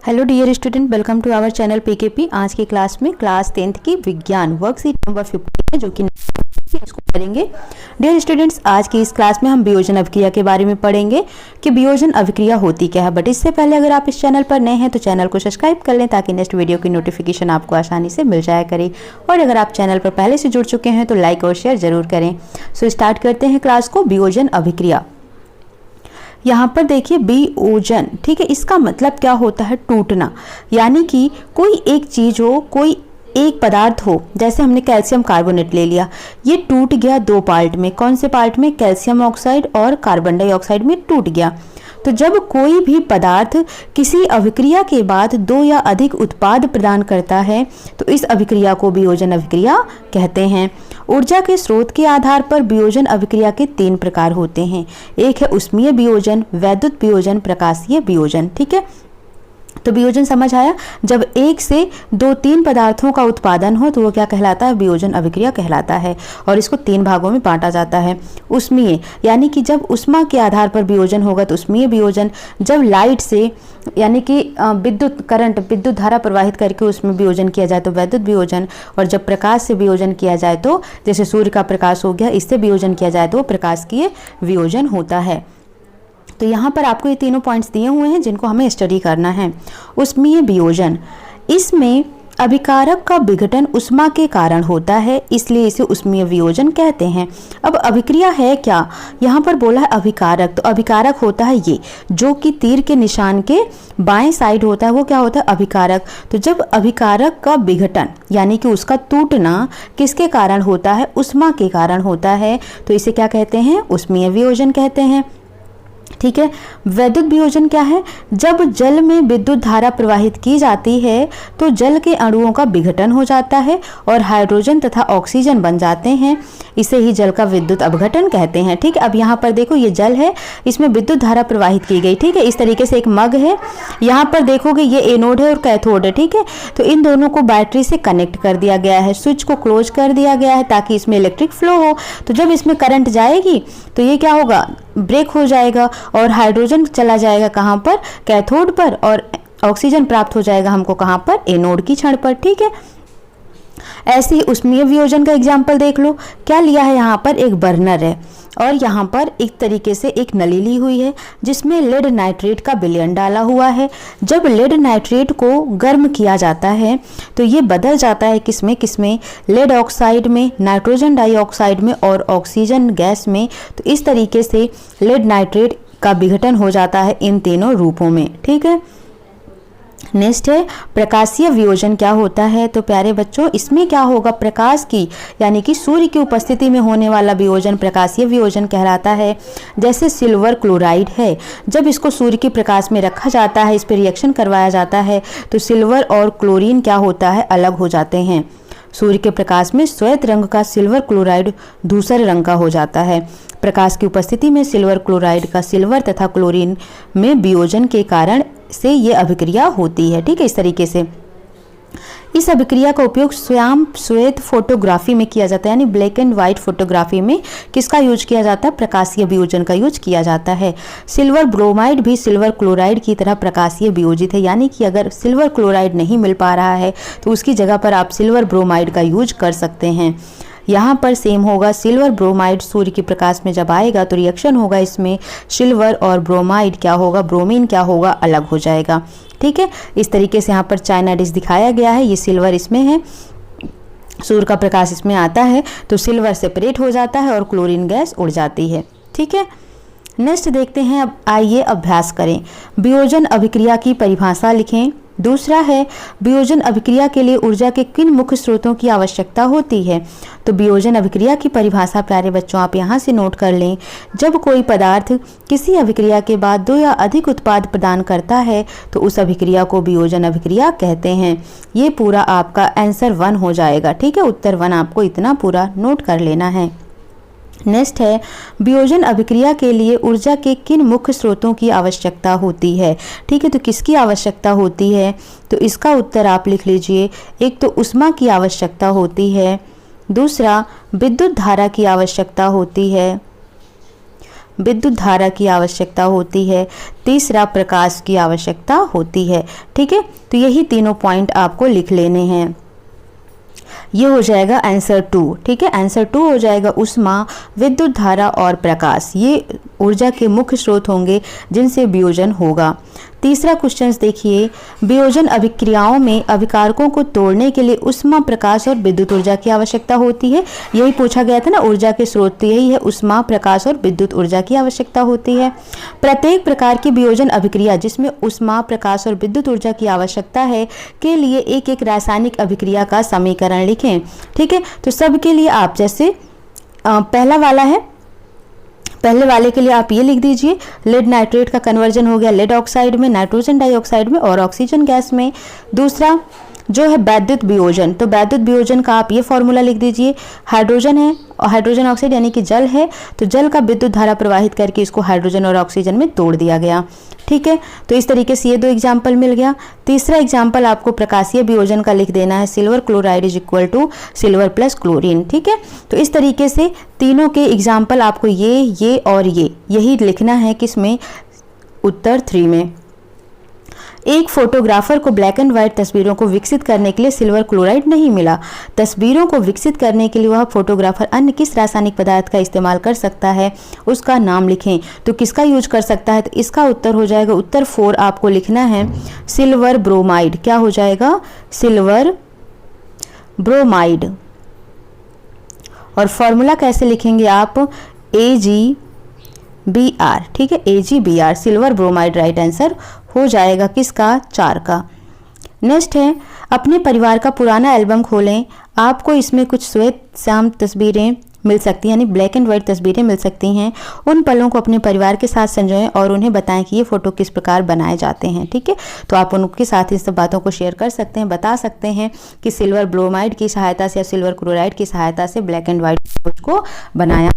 Hello dear student, welcome to our channel PKP. आज की class में क्लास 10th की विज्ञान वर्कशीट नंबर 15 है जो कि इसको करेंगे। डियर स्टूडेंट्स, आज की इस क्लास में हम वियोजन अभिक्रिया के बारे में पढ़ेंगे कि वियोजन अभिक्रिया होती क्या है। बट इससे पहले अगर आप इस चैनल पर नए हैं तो चैनल को सब्सक्राइब कर लें ताकि नेक्स्ट वीडियो की नोटिफिकेशन आपको आसानी से मिल जाया करे। और अगर आप चैनल पर पहले से जुड़ चुके हैं तो लाइक और शेयर जरूर करें। सो स्टार्ट करते हैं क्लास को। वियोजन अभिक्रिया, यहाँ पर देखिए वियोजन, ठीक है, इसका मतलब क्या होता है? टूटना। यानी कि कोई एक चीज हो, कोई एक पदार्थ हो, जैसे हमने कैल्शियम कार्बोनेट ले लिया, ये टूट गया दो पार्ट में। कौन से पार्ट में? कैल्शियम ऑक्साइड और कार्बन डाइऑक्साइड में टूट गया। तो जब कोई भी पदार्थ किसी अभिक्रिया के बाद दो या अधिक उत्पाद प्रदान करता है तो इस अभिक्रिया को वियोजन अभिक्रिया कहते हैं। ऊर्जा के स्रोत के आधार पर वियोजन अभिक्रिया के 3 प्रकार होते हैं। एक है उष्मीय वियोजन, वैद्युत वियोजन, प्रकाशीय वियोजन। ठीक है, तो वियोजन समझ आया। जब एक से 2-3 पदार्थों का उत्पादन हो तो वो क्या कहलाता है? वियोजन अभिक्रिया कहलाता है। और इसको 3 भागों में बांटा जाता है। उष्मीय, यानी कि जब उष्मा के आधार पर वियोजन होगा तो उष्मीय वियोजन। जब लाइट से, यानी कि विद्युत करंट, विद्युत धारा प्रवाहित करके उसमें वियोजन किया जाए तो वैद्युत वियोजन। और जब प्रकाश से वियोजन किया जाए तो, जैसे सूर्य का प्रकाश हो गया, इससे वियोजन किया जाए तो प्रकाशीय वियोजन होता है। तो यहाँ पर आपको ये तीनों पॉइंट्स दिए हुए हैं जिनको हमें स्टडी करना है। उष्मीय वियोजन, इसमें अभिकारक का विघटन उष्मा के कारण होता है, इसलिए इसे उष्मीय वियोजन कहते हैं। अब अभिक्रिया है क्या? यहाँ पर बोला है अभिकारक, तो अभिकारक होता है ये जो कि तीर के निशान के बाएं साइड होता है, वो क्या होता है? अभिकारक। तो जब अभिकारक का विघटन यानी कि उसका टूटना किसके कारण होता है? उष्मा के कारण होता है, तो इसे क्या कहते हैं? उष्मीय वियोजन कहते हैं। ठीक है। वैद्युत वियोजन क्या है? जब जल में विद्युत धारा प्रवाहित की जाती है तो जल के अणुओं का विघटन हो जाता है और हाइड्रोजन तथा ऑक्सीजन बन जाते हैं। इसे ही जल का विद्युत अपघटन कहते हैं। ठीक है, अब यहाँ पर देखो ये जल है, इसमें विद्युत धारा प्रवाहित की गई। ठीक है, इस तरीके से एक मग है, यहाँ पर देखोगे ये एनोड है और कैथोड है। ठीक है, तो इन दोनों को बैटरी से कनेक्ट कर दिया गया है, स्विच को क्लोज कर दिया गया है ताकि इसमें इलेक्ट्रिक फ्लो हो। तो जब इसमें करंट जाएगी तो ये क्या होगा? ब्रेक हो जाएगा और हाइड्रोजन चला जाएगा कहाँ पर? कैथोड पर, और ऑक्सीजन प्राप्त हो जाएगा हमको कहाँ पर? एनोड की छड़ पर। ठीक है, ऐसे ही उष्मीय वियोजन का एग्जाम्पल देख लो। क्या लिया है? यहाँ पर एक बर्नर है और यहाँ पर एक तरीके से एक नली ली हुई है जिसमें लेड नाइट्रेट का विलयन डाला हुआ है। जब लेड नाइट्रेट को गर्म किया जाता है तो ये बदल जाता है किसमें किसमें? लेड ऑक्साइड में, नाइट्रोजन डाइऑक्साइड में और ऑक्सीजन गैस में। तो इस तरीके से लेड नाइट्रेट का विघटन हो जाता है इन तीनों रूपों में। ठीक है, नेक्स्ट है प्रकाशीय वियोजन। क्या होता है? तो प्यारे बच्चों, इसमें क्या होगा? प्रकाश की, यानी कि सूर्य की उपस्थिति में होने वाला वियोजन प्रकाशीय वियोजन कहलाता है। जैसे सिल्वर क्लोराइड है, जब इसको सूर्य के प्रकाश में रखा जाता है, इस पर रिएक्शन करवाया जाता है तो सिल्वर और क्लोरीन क्या होता है? अलग हो जाते हैं। सूर्य के प्रकाश में श्वेत रंग का सिल्वर क्लोराइड धूसर रंग का हो जाता है। प्रकाश की उपस्थिति में सिल्वर क्लोराइड का सिल्वर तथा क्लोरीन में वियोजन के कारण से ये अभिक्रिया होती है। ठीक है, इस तरीके से इस अभिक्रिया का उपयोग श्याम श्वेत फोटोग्राफी में किया जाता है, यानी ब्लैक एंड व्हाइट फोटोग्राफी में किसका यूज किया जाता है? प्रकाशीय वियोजन का यूज किया जाता है। सिल्वर ब्रोमाइड भी सिल्वर क्लोराइड की तरह प्रकाशीय वियोजित है, यानी कि अगर सिल्वर क्लोराइड नहीं मिल पा रहा है तो उसकी जगह पर आप सिल्वर ब्रोमाइड का यूज कर सकते हैं। यहाँ पर सेम होगा, सिल्वर ब्रोमाइड सूर्य के प्रकाश में जब आएगा तो रिएक्शन होगा, इसमें सिल्वर और ब्रोमाइड क्या होगा? ब्रोमीन क्या होगा? अलग हो जाएगा। ठीक है, इस तरीके से यहाँ पर चाइना डिश दिखाया गया है। ये सिल्वर इसमें है, सूर्य का प्रकाश इसमें आता है तो सिल्वर सेपरेट हो जाता है और क्लोरीन गैस उड़ जाती है। ठीक है, नेक्स्ट देखते हैं। अब आइए अभ्यास करें। वियोजन अभिक्रिया की परिभाषा लिखें। दूसरा है वियोजन अभिक्रिया के लिए ऊर्जा के किन मुख्य स्रोतों की आवश्यकता होती है? तो वियोजन अभिक्रिया की परिभाषा प्यारे बच्चों आप यहाँ से नोट कर लें। जब कोई पदार्थ किसी अभिक्रिया के बाद दो या अधिक उत्पाद प्रदान करता है तो उस अभिक्रिया को वियोजन अभिक्रिया कहते हैं। ये पूरा आपका आंसर 1 हो जाएगा। ठीक है, उत्तर 1 आपको इतना पूरा नोट कर लेना है। नेक्स्ट है वियोजन अभिक्रिया के लिए ऊर्जा के किन मुख्य स्रोतों की आवश्यकता होती है? ठीक है, तो किसकी आवश्यकता होती है? तो इसका उत्तर आप लिख लीजिए। एक तो उष्मा की आवश्यकता होती है, दूसरा विद्युत धारा की आवश्यकता होती है, विद्युत धारा की आवश्यकता होती है, तीसरा प्रकाश की आवश्यकता होती है। ठीक है, तो यही तीनों पॉइंट आपको लिख लेने हैं। ये हो जाएगा आंसर 2। ठीक है, आंसर 2 हो जाएगा ऊष्मा, विद्युत धारा और प्रकाश, ये ऊर्जा के मुख्य स्रोत होंगे जिनसे वियोजन होगा। तीसरा क्वेश्चन देखिए, वियोजन अभिक्रियाओं में अभिकारकों को तोड़ने के लिए ऊष्मा, प्रकाश और विद्युत ऊर्जा की आवश्यकता होती है। यही पूछा गया था ना, ऊर्जा के स्रोत तो यही है, ऊष्मा, प्रकाश और विद्युत ऊर्जा की आवश्यकता होती है। प्रत्येक प्रकार की वियोजन अभिक्रिया जिसमें ऊष्मा, प्रकाश और विद्युत ऊर्जा की आवश्यकता है के लिए एक एक रासायनिक अभिक्रिया का समीकरण लिखें। ठीक है, तो सबके लिए आप जैसे पहला वाला है, पहले वाले के लिए आप ये लिख दीजिए, लेड नाइट्रेट का कन्वर्जन हो गया लेड ऑक्साइड में, नाइट्रोजन डाइऑक्साइड में और ऑक्सीजन गैस में। दूसरा जो है वैद्युत वियोजन, तो वैद्युत वियोजन का आप ये फॉर्मूला लिख दीजिए, हाइड्रोजन है और हाइड्रोजन ऑक्साइड यानी कि जल है, तो जल का विद्युत धारा प्रवाहित करके इसको हाइड्रोजन और ऑक्सीजन में तोड़ दिया गया। ठीक है, तो इस तरीके से ये 2 एग्जाम्पल मिल गया। तीसरा एग्जाम्पल आपको प्रकाशीय वियोजन का लिख देना है, silver chloride is equal to silver plus chlorine. ठीक है, तो इस तरीके से तीनों के एग्जाम्पल आपको ये और यही लिखना है किसमें, उत्तर 3 में। एक फोटोग्राफर को ब्लैक एंड व्हाइट तस्वीरों को विकसित करने के लिए सिल्वर क्लोराइड नहीं मिला। तस्वीरों को विकसित करने के लिए वह फोटोग्राफर अन्य किस रासायनिक पदार्थ का इस्तेमाल कर सकता है, उसका नाम लिखें। तो किसका यूज कर सकता है, तो इसका उत्तर हो जाएगा, उत्तर 4 आपको लिखना है, सिल्वर ब्रोमाइड। क्या हो जाएगा, सिल्वर ब्रोमाइड। और फॉर्मूला कैसे लिखेंगे आप, AgBr। ठीक है, AgBr, silver bromide right answer हो जाएगा किसका, 4 का। नेक्स्ट है, अपने परिवार का पुराना एल्बम खोलें, आपको इसमें कुछ श्वेत श्याम तस्वीरें मिल सकती हैं, यानी ब्लैक एंड व्हाइट तस्वीरें मिल सकती हैं। उन पलों को अपने परिवार के साथ संजोएं और उन्हें बताएं कि ये फोटो किस प्रकार बनाए जाते हैं। ठीक है, तो आप उनके साथ इस सब बातों को शेयर कर सकते हैं, बता सकते हैं कि सिल्वर ब्रोमाइड की सहायता से या सिल्वर क्लोराइड की सहायता से ब्लैक एंड व्हाइट को बनाया